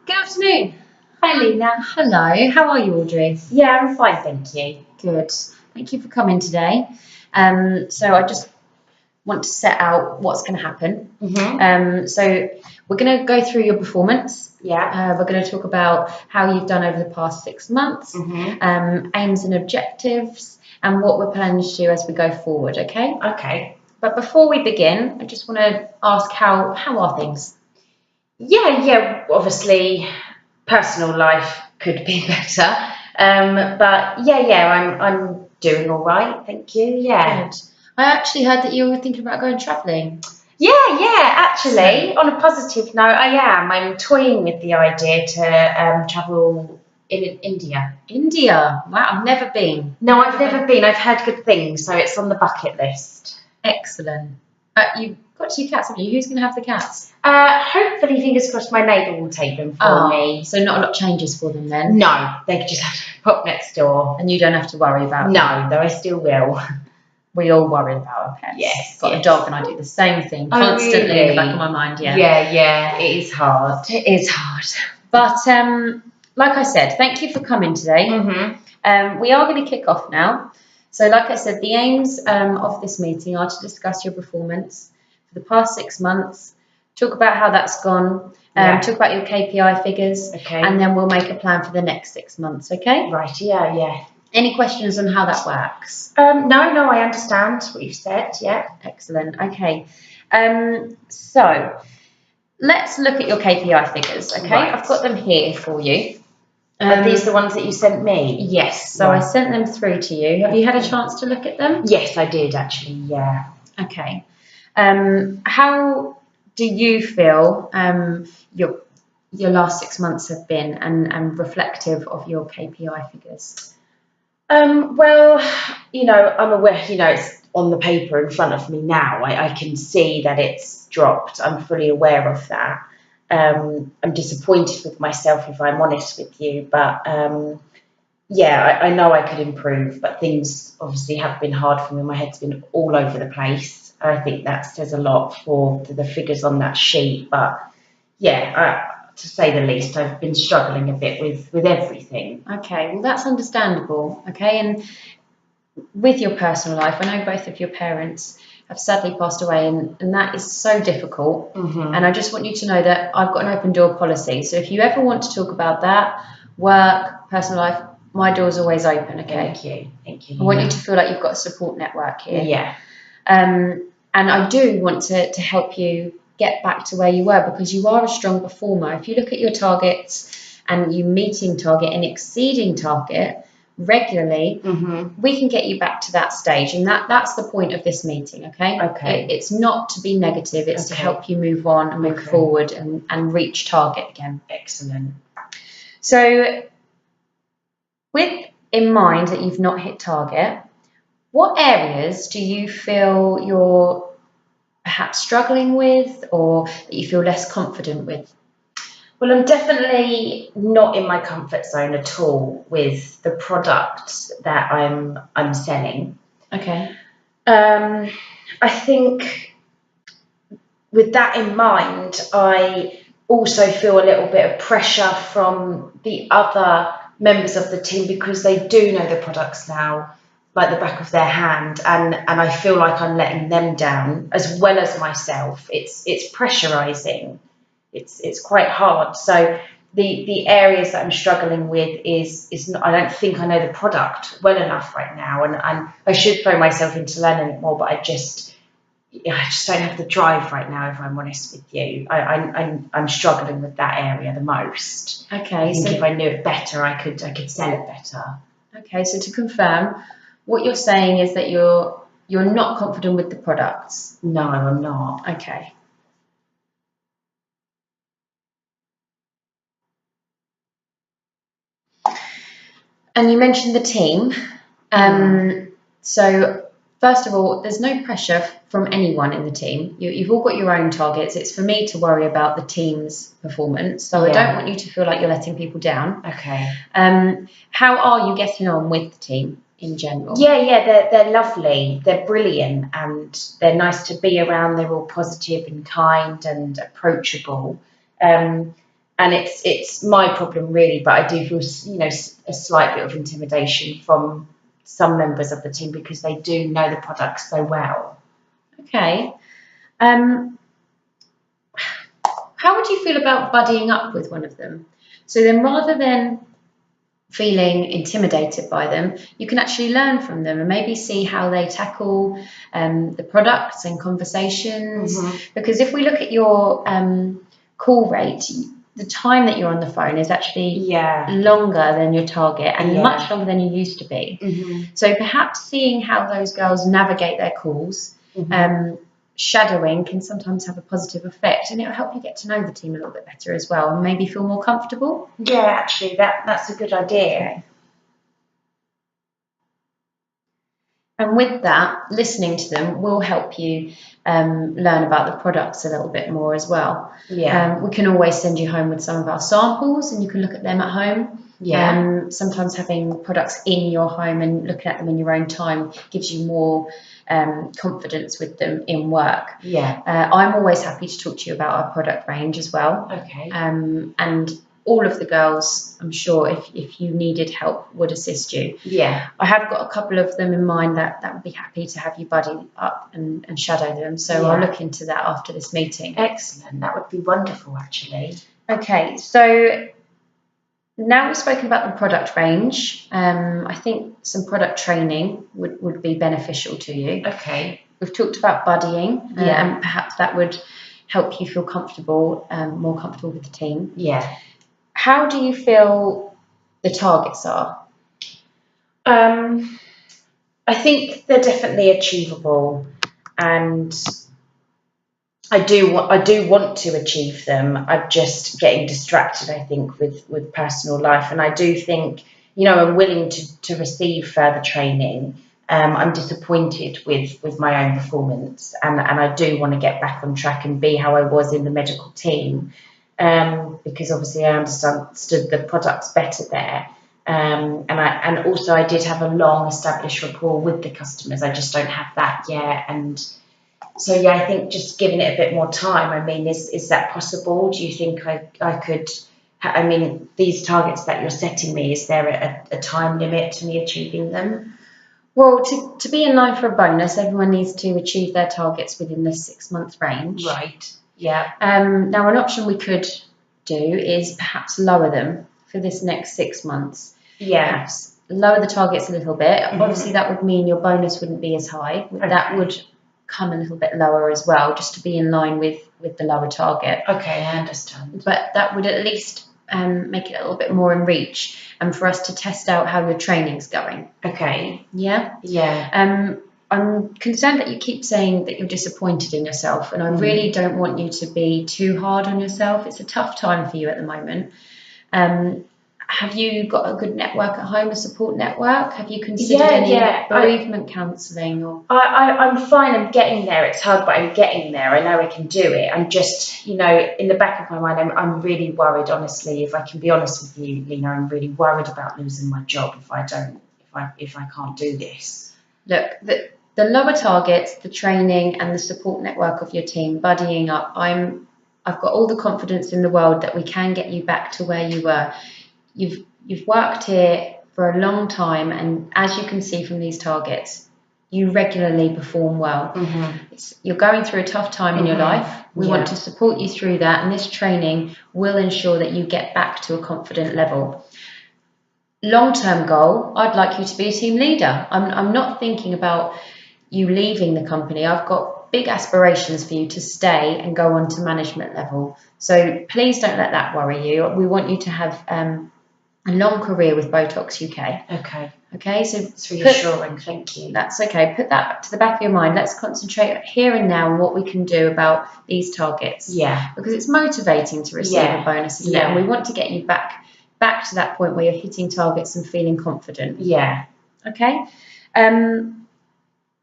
Good afternoon. Hi, Lena. Hello, how are you, Audrey? Yeah, I'm fine, thank you. Good. Thank you for coming today. So I just want to set out what's going to happen. So we're going to go through your performance. Yeah. We're going to talk about how you've done over the past 6 months, aims and objectives, and what we're planning to do as we go forward, okay? Okay. But before we begin, I just want to ask how are things? Yeah, obviously, personal life could be better. But I'm doing all right, thank you. Yeah. Good. I actually heard that you were thinking about going travelling. Yeah, actually, on a positive note, I am. I'm toying with the idea to travel in India. India. Wow, I've never been. No, I've never been. I've heard good things, so it's on the bucket list. Excellent. You've got 2 cats, haven't you? Who's going to have the cats? Hopefully, fingers crossed, my neighbour will take them for me. So not a lot changes for them then? No, they could just have to pop next door. And you don't have to worry about No, though I still will. We all worry about our pets. Yes. Got a dog and I do the same thing constantly in the back of my mind, yeah. Yeah, it is hard. It is hard. But like I said, thank you for coming today. We are going to kick off now. So like I said, the aims of this meeting are to discuss your performance for the past 6 months, talk about how that's gone, talk about your KPI figures, and then we'll make a plan for the next 6 months, okay? Right, yeah. Any questions on how that works? No, I understand what you've said, yeah. Excellent, okay. So let's look at your KPI figures, okay? Right. I've got them here for you. Are these the ones that you sent me? Yes, so I sent them through to you. Have you had a chance to look at them? Yes, I did actually, yeah. Okay. How do you feel your last 6 months have been and reflective of your KPI figures? Well, I'm aware, it's on the paper in front of me now. I can see that it's dropped. I'm fully aware of that. I'm disappointed with myself, if I'm honest with you, but I know I could improve, but things obviously have been hard for me. My head's been all over the place. I think that says a lot for the figures on that sheet, but to say the least, I've been struggling a bit with everything. Okay, well that's understandable, okay? And with your personal life, I know both of your parents have sadly passed away, and that is so difficult. And I just want you to know that I've got an open door policy. So if you ever want to talk about that, work, personal life, my door's always open, okay? Thank you. I want you to feel like you've got a support network here. Yeah. And I do want to help you get back to where you were, because you are a strong performer. If you look at your targets and you meeting target and exceeding target regularly, we can get you back to that stage, and that's the point of this meeting, okay? It's not to be negative, it's to help you move on and move forward and reach target again. Excellent. So with in mind that you've not hit target, what areas do you feel you're perhaps struggling with, or that you feel less confident with? Well, I'm definitely not in my comfort zone at all with the product that I'm selling. Okay. I think with that in mind, I also feel a little bit of pressure from the other members of the team, because they do know the products now like the back of their hand, and I feel like I'm letting them down as well as myself. It's pressurizing. It's quite hard. So the areas that I'm struggling with is not, I don't think I know the product well enough right now, and I should throw myself into learning it more, but I just don't have the drive right now, if I'm honest with you. I'm struggling with that area the most. Okay. I think if I knew it better, I could sell it better. Okay, so to confirm, what you're saying is that you're not confident with the products. No, I'm not. Okay. And you mentioned the team. So first of all, there's no pressure from anyone in the team. You've all got your own targets. It's for me to worry about the team's performance. So I don't want you to feel like you're letting people down. Okay. How are you getting on with the team in general? Yeah, they're lovely. They're brilliant, and they're nice to be around. They're all positive and kind and approachable. and it's my problem really, but I do feel, you know, a slight bit of intimidation from some members of the team because they do know the products so well. Okay. How would you feel about buddying up with one of them? So then rather than feeling intimidated by them, you can actually learn from them and maybe see how they tackle the products and conversations. Because if we look at your call rate, the time that you're on the phone is actually longer than your target and much longer than you used to be. So perhaps seeing how those girls navigate their calls, shadowing can sometimes have a positive effect, and it'll help you get to know the team a little bit better as well and maybe feel more comfortable. Yeah, actually, that's a good idea. Okay. And with that, listening to them will help you learn about the products a little bit more as well. Yeah. We can always send you home with some of our samples and you can look at them at home. Yeah. Sometimes having products in your home and looking at them in your own time gives you more confidence with them in work. Yeah. I'm always happy to talk to you about our product range as well. Okay. And all of the girls, I'm sure, if you needed help, would assist you. Yeah. I have got a couple of them in mind that would be happy to have you buddy up and shadow them. So I'll look into that after this meeting. Excellent. That would be wonderful, actually. Okay, so now we've spoken about the product range. I think some product training would be beneficial to you. Okay. We've talked about buddying, and perhaps that would help you feel comfortable, more comfortable with the team. Yeah. How do you feel the targets are? I think they're definitely achievable, and I do want to achieve them. I'm just getting distracted, I think, with personal life, and I do think, you know, I'm willing to receive further training. I'm disappointed with my own performance, and I do want to get back on track and be how I was in the medical team, because obviously I understood the products better there. And also I did have a long established rapport with the customers. I just don't have that yet, and so yeah, I think just giving it a bit more time. I mean, is that possible? Do you think I could? I mean, these targets that you're setting me, is there a time limit to me achieving them? Well, to be in line for a bonus, everyone needs to achieve their targets within the 6-month range. Right. Yeah. Now, an option we could do is perhaps lower them for this next 6 months. Yeah. Perhaps lower the targets a little bit. Obviously, that would mean your bonus wouldn't be as high. Okay. That would come a little bit lower as well, just to be in line with the lower target. Okay, I understand. But that would at least make it a little bit more in reach, and for us to test out how your training's going. Okay. Yeah? Yeah. I'm concerned that you keep saying that you're disappointed in yourself, and I really don't want you to be too hard on yourself. It's a tough time for you at the moment. Have you got a good network at home, a support network? Have you considered any bereavement counselling? Or I'm fine. I'm getting there. It's hard, but I'm getting there. I know I can do it. I'm just, you know, in the back of my mind, I'm really worried, honestly. If I can be honest with you, Lena, I'm really worried about losing my job if I can't do this. Look, the lower targets, the training and the support network of your team, buddying up, I've got all the confidence in the world that we can get you back to where you were. You've worked here for a long time, and as you can see from these targets, you regularly perform well. You're going through a tough time in your life. We want to support you through that, and this training will ensure that you get back to a confident level. Long-term goal, I'd like you to be a team leader. I'm not thinking about you leaving the company. I've got big aspirations for you to stay and go on to management level. So please don't let that worry you. We want you to have a long career with Botox UK. Okay, so it's reassuring. Thank you. That's okay. Put that to the back of your mind. Let's concentrate here and now on what we can do about these targets. Yeah. Because it's motivating to receive a bonus, isn't it? And we want to get you back to that point where you're hitting targets and feeling confident. Yeah. Okay.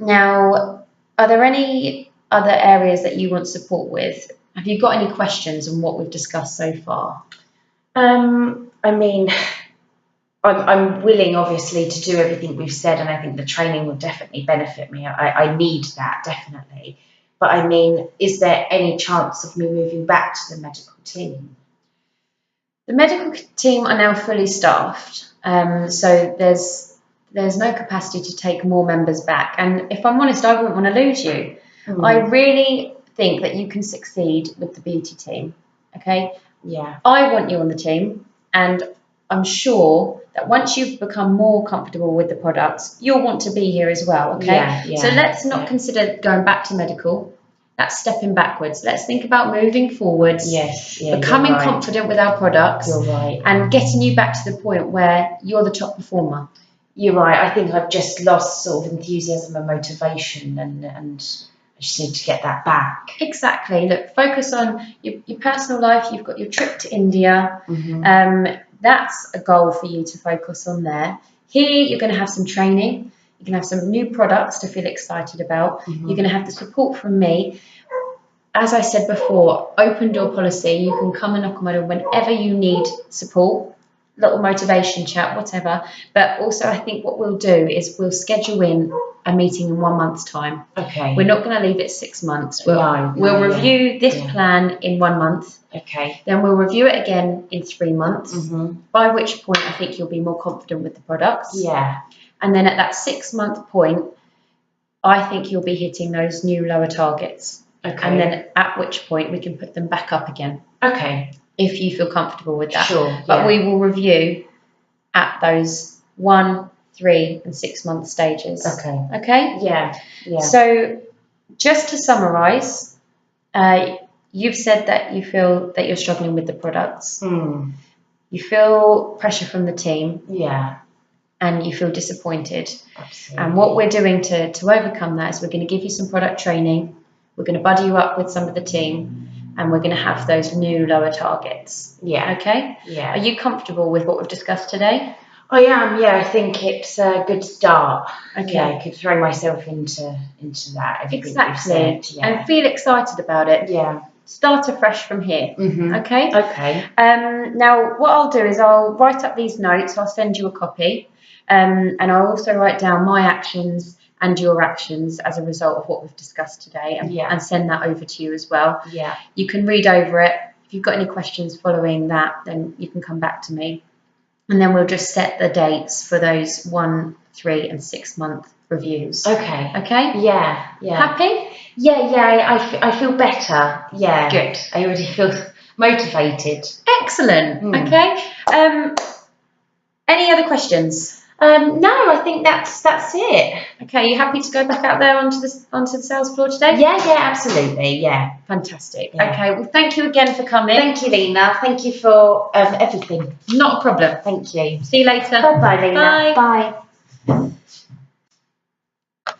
Now, are there any other areas that you want support with? Have you got any questions on what we've discussed so far? I mean, I'm willing, obviously, to do everything we've said, and I think the training will definitely benefit me. I need that, definitely. But I mean, is there any chance of me moving back to the medical team? The medical team are now fully staffed, so there's no capacity to take more members back. And if I'm honest, I wouldn't want to lose you. I really think that you can succeed with the beauty team. Okay. Yeah. I want you on the team, and I'm sure that once you've become more comfortable with the products, you'll want to be here as well. Okay. Yeah. So let's not consider going back to medical. That's stepping backwards. Let's think about moving forwards. Yes. Yeah, becoming confident with our products. You're right. And getting you back to the point where you're the top performer. You're right. I think I've just lost sort of enthusiasm and motivation, and I just need to get that back. Exactly. Look, focus on your personal life. You've got your trip to India. That's a goal for you to focus on there. Here, you're going to have some training. You're going to have some new products to feel excited about. You're going to have the support from me. As I said before, open door policy. You can come and knock on my door whenever you need support, little motivation chat, whatever. But also, I think what we'll do is we'll schedule in a meeting in 1 month's time. Okay. We're not going to leave it 6 months. We'll review this plan in 1 month. Okay. Then we'll review it again in 3 months, by which point I think you'll be more confident with the products. Yeah. And then at that 6 month point, I think you'll be hitting those new lower targets. Okay. And then at which point we can put them back up again. Okay. If you feel comfortable with that. Sure. But we will review at those 1, 3 and 6 month stages. Okay. Okay? Yeah. Yeah. So just to summarise, you've said that you feel that you're struggling with the products. You feel pressure from the team. Yeah. And you feel disappointed. Absolutely. And what we're doing to overcome that is we're going to give you some product training. We're going to buddy you up with some of the team, and we're going to have those new lower targets. Yeah. Okay? Yeah. Are you comfortable with what we've discussed today? I am, yeah. I think it's a good start. Okay. Yeah, I could throw myself into that. Exactly. Said, yeah. And feel excited about it. Yeah. Start afresh from here. Okay? Okay. Now, what I'll do is I'll write up these notes. I'll send you a copy. And I'll also write down my actions and your actions as a result of what we've discussed today, and send that over to you as well. Yeah. You can read over it. If you've got any questions following that, then you can come back to me. And then we'll just set the dates for those 1, 3 and 6 month reviews. Okay. Okay? Yeah. Yeah. Happy? Yeah. I feel better. Yeah. Good. I already feel motivated. Excellent. Okay. Any other questions? No, I think that's it. Okay, you happy to go back out there onto the sales floor today? Yeah, absolutely, yeah. Fantastic. Yeah. Okay, well, thank you again for coming. Thank you, Lena. Thank you for everything. Not a problem. Thank you. See you later. Bye-bye, Lena. Bye. Bye.